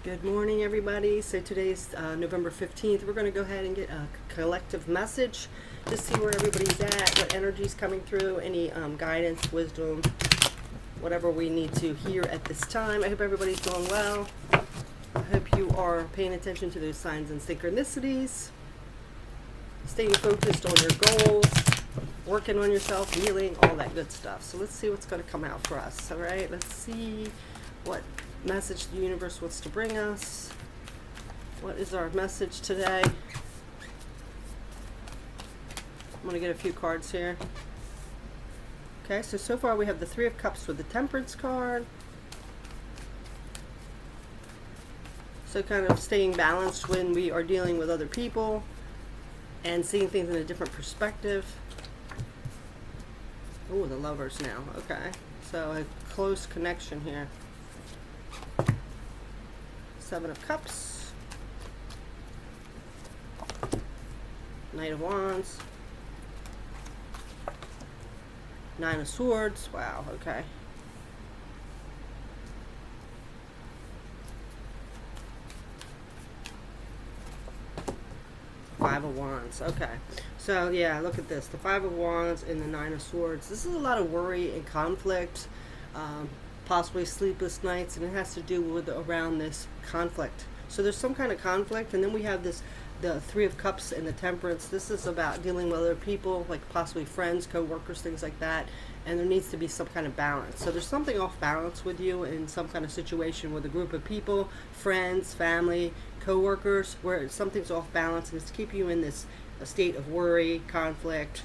Good morning, everybody. So today's November 15th. We're going to go ahead and get a collective message to see where everybody's at, what energy's coming through, any guidance, wisdom, whatever we need to hear at this time. I hope everybody's doing well. I hope you are paying attention to those signs and synchronicities, staying focused on your goals, working on yourself, healing, all that good stuff. So let's see what's going to come out for us. All right, let's see what message the universe wants to bring us. What is our message today? I'm going to get a few cards here. Okay, so far we have the Three of Cups with the Temperance card. So kind of staying balanced when we are dealing with other people and seeing things in a different perspective. Oh, the Lovers now. Okay, so a close connection here. Seven of Cups, Knight of Wands, Nine of Swords. Wow, okay. Five of Wands. Okay. So yeah, look at this. The Five of Wands and the Nine of Swords. This is a lot of worry and conflict. Possibly sleepless nights, and it has to do with around this conflict. So there's some kind of conflict, and then we have the Three of Cups and the Temperance. This is about dealing with other people, like possibly friends, co-workers, things like that, and there needs to be some kind of balance. So there's something off balance with you in some kind of situation with a group of people, friends, family, co-workers, where something's off balance, and it's keeping you in this state of worry, conflict.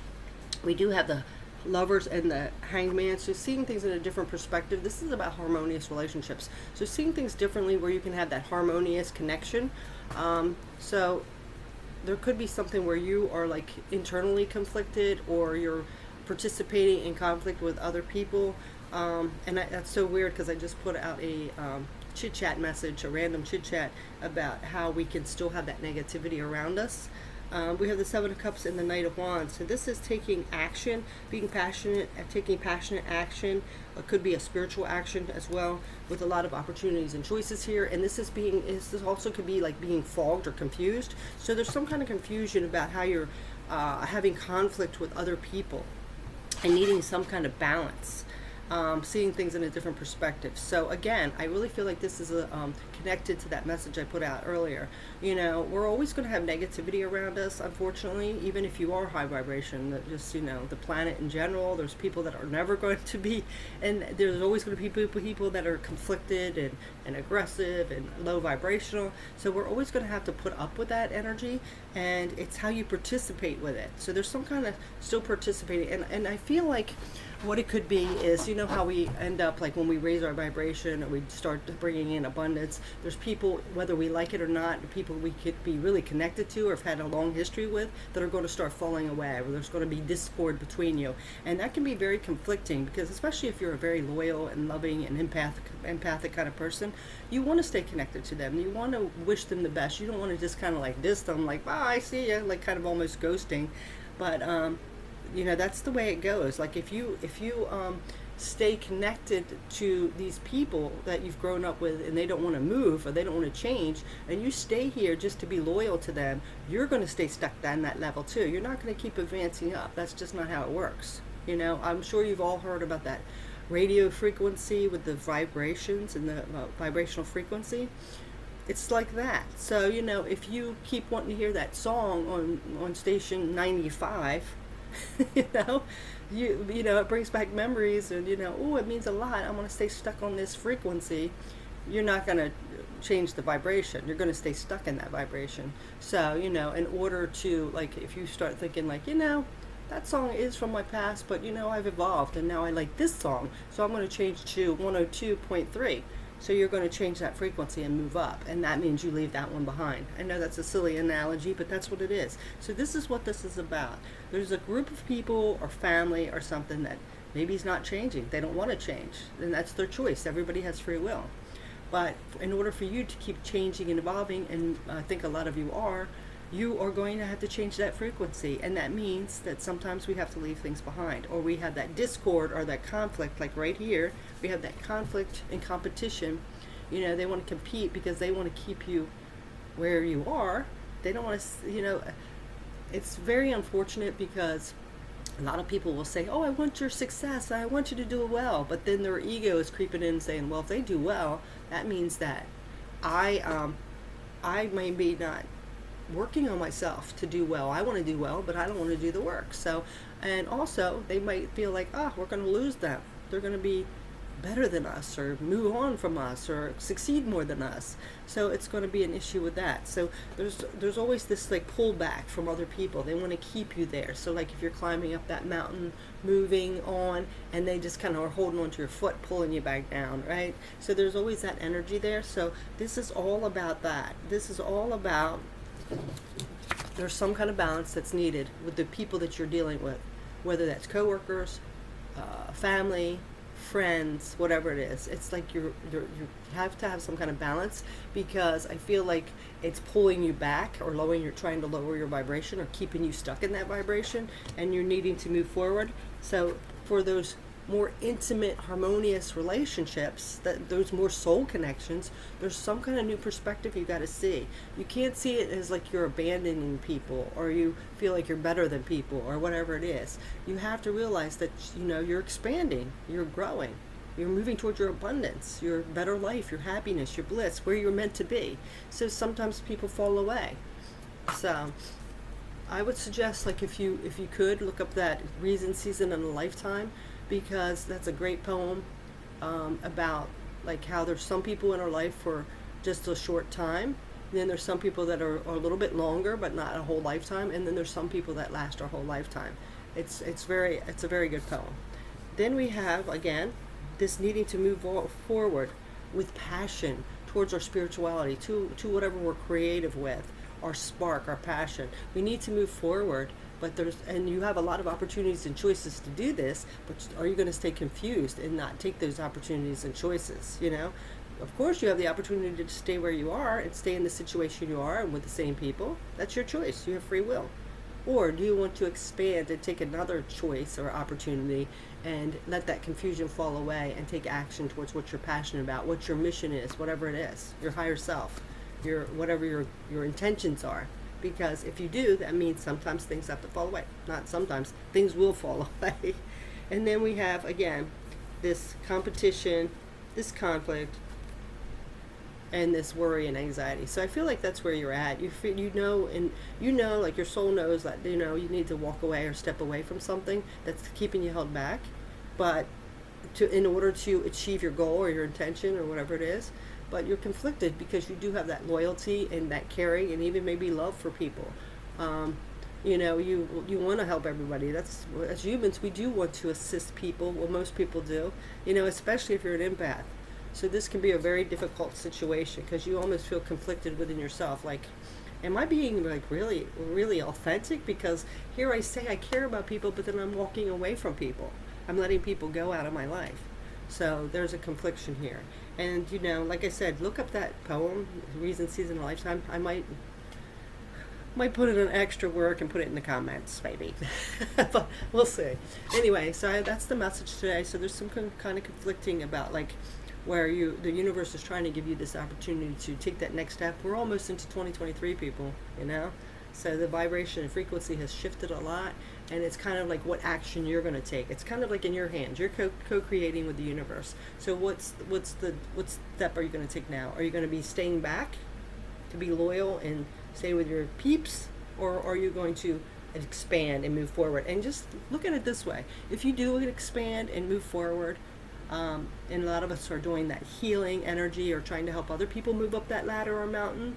We do have the Lovers and the Hanged Man. So seeing things in a different perspective. This is about harmonious relationships. So seeing things differently where you can have that harmonious connection. So there could be something where you are like internally conflicted, or you're participating in conflict with other people. That's so weird because I just put out a chit chat message, a random chit chat about how we can still have that negativity around us. We have the Seven of Cups and the Knight of Wands. So this is taking action, being passionate, taking passionate action. It could be a spiritual action as well, with a lot of opportunities and choices here. And this also could be like being fogged or confused. So there's some kind of confusion about how you're having conflict with other people and needing some kind of balance. Seeing things in a different perspective. So again, I really feel like this is connected to that message I put out earlier. You know, we're always going to have negativity around us, unfortunately, even if you are high vibration. That just, you know, the planet in general, there's people that are never going to be, and there's always going to be people that are conflicted and aggressive and low vibrational. So we're always going to have to put up with that energy, and it's how you participate with it. So there's some kind of still participating, and I feel like what it could be is, you know how we end up, like when we raise our vibration and we start bringing in abundance, there's people, whether we like it or not, people we could be really connected to or have had a long history with, that are going to start falling away, or there's going to be discord between you. And that can be very conflicting, because especially if you're a very loyal and loving and empathic kind of person, you want to stay connected to them. You want to wish them the best. You don't want to just kind of like diss them, like, oh, I see you, like kind of almost ghosting. But you know, that's the way it goes. Like if you stay connected to these people that you've grown up with, and they don't want to move or they don't want to change, and you stay here just to be loyal to them, you're going to stay stuck down that level too. You're not going to keep advancing up. That's just not how it works. You know, I'm sure you've all heard about that radio frequency with the vibrations and the vibrational frequency. It's like that. So, you know, if you keep wanting to hear that song on station 95, you know, you know, it brings back memories, and you know, oh, it means a lot. I'm going to stay stuck on this frequency. You're not going to change the vibration. You're going to stay stuck in that vibration. So, you know, in order to, like, if you start thinking like, you know, that song is from my past, but you know, I've evolved and now I like this song, so I'm going to change to 102.3. So you're going to change that frequency and move up, and that means you leave that one behind. I know that's a silly analogy, but that's what it is. So this is what this is about. There's a group of people or family or something that maybe is not changing. They don't want to change, and that's their choice. Everybody has free will. But in order for you to keep changing and evolving, and I think a lot of you are going to have to change that frequency, and that means that sometimes we have to leave things behind, or we have that discord or that conflict, like right here we have that conflict and competition, They want to compete because they want to keep you where you are. They don't want to, it's very unfortunate because a lot of people will say, "Oh, I want your success. I want you to do well," but then their ego is creeping in, saying, "Well, if they do well, that means that I may be not working on myself to do well. I want to do well, but I don't want to do the work." So, and also they might feel like, "Oh, we're going to lose them. They're going to be better than us or move on from us or succeed more than us." So it's going to be an issue with that. So there's always this like pullback from other people. They want to keep you there. So like if you're climbing up that mountain, moving on, and they just kind of are holding onto your foot, pulling you back down, right? So there's always that energy there. So this is all about that. This is all about, there's some kind of balance that's needed with the people that you're dealing with, whether that's coworkers, family, friends, whatever it is. It's like you have to have some kind of balance, because I feel like it's pulling you back or trying to lower your vibration or keeping you stuck in that vibration, and you're needing to move forward. So for those more intimate, harmonious relationships, those more soul connections, there's some kind of new perspective you got to see. You can't see it as like you're abandoning people or you feel like you're better than people or whatever it is. You have to realize that you're expanding, you're growing, you're moving towards your abundance, your better life, your happiness, your bliss, where you're meant to be. So sometimes people fall away. So I would suggest, like, if you could look up that Reason, Season, and a Lifetime, because that's a great poem about like how there's some people in our life for just a short time, and then there's some people that are a little bit longer but not a whole lifetime, and then there's some people that last our whole lifetime. It's a very good poem. Then we have again this needing to move forward with passion towards our spirituality, to whatever we're creative with, our spark, our passion. We need to move forward, but and you have a lot of opportunities and choices to do this, but are you going to stay confused and not take those opportunities and choices? Of course you have the opportunity to stay where you are and stay in the situation you are and with the same people. That's your choice. You have free will. Or do you want to expand and take another choice or opportunity and let that confusion fall away and take action towards what you're passionate about, what your mission is, whatever it is, your higher self, whatever your intentions are? Because if you do, that means sometimes things have to fall away. Not sometimes, things will fall away. And then we have, again, this competition, this conflict, and this worry and anxiety. So I feel like that's where you're at. Like your soul knows that, you need to walk away or step away from something that's keeping you held back. But in order to achieve your goal or your intention or whatever it is, but you're conflicted because you do have that loyalty and that caring and even maybe love for people. You want to help everybody. That's, as humans, we do want to assist people. Well, most people do, especially if you're an empath. So this can be a very difficult situation because you almost feel conflicted within yourself. Like, am I being like really, really authentic? Because here I say I care about people, but then I'm walking away from people. I'm letting people go out of my life. So there's a confliction here. And, like I said, look up that poem, Reason, Season, and Lifetime. I might put in an extra work and put it in the comments, maybe. But we'll see. Anyway, so that's the message today. So there's some kind of conflicting about, like, where the universe is trying to give you this opportunity to take that next step. We're almost into 2023, people, So the vibration and frequency has shifted a lot, and it's kind of like what action you're going to take. It's kind of like in your hands. You're co-creating with the universe. So what step are you going to take now? Are you going to be staying back to be loyal and stay with your peeps, or are you going to expand and move forward? And just look at it this way: if you do expand and move forward, and a lot of us are doing that healing energy or trying to help other people move up that ladder or mountain,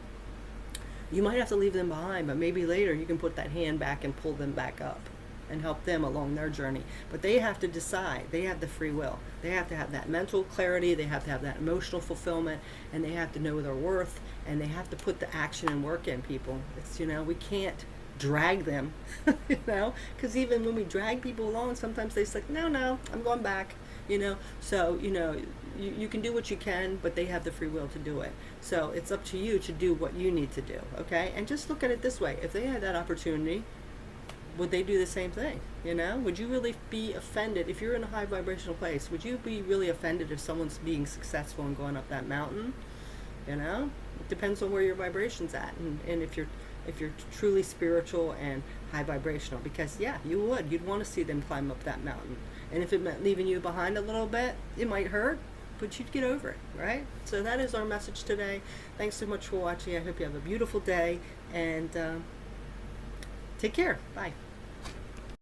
you might have to leave them behind, but maybe later you can put that hand back and pull them back up and help them along their journey. But they have to decide. They have the free will. They have to have that mental clarity. They have to have that emotional fulfillment, and they have to know their worth, and they have to put the action and work in, people. It's, we can't drag them, because even when we drag people along, sometimes they say, no, I'm going back. So you can do what you can, but they have the free will to do it. So it's up to you to do what you need to do, okay? And just look at it this way: if they had that opportunity, would they do the same thing? Would you really be offended if you're in a high vibrational place? Would you be really offended if someone's being successful and going up that mountain? You know, it depends on where your vibration's at, and if you're truly spiritual and high vibrational, because yeah, you'd want to see them climb up that mountain, and if it meant leaving you behind a little bit, it might hurt, but you'd get over it, right? So that is our message today. Thanks so much for watching. I hope you have a beautiful day, and take care. Bye.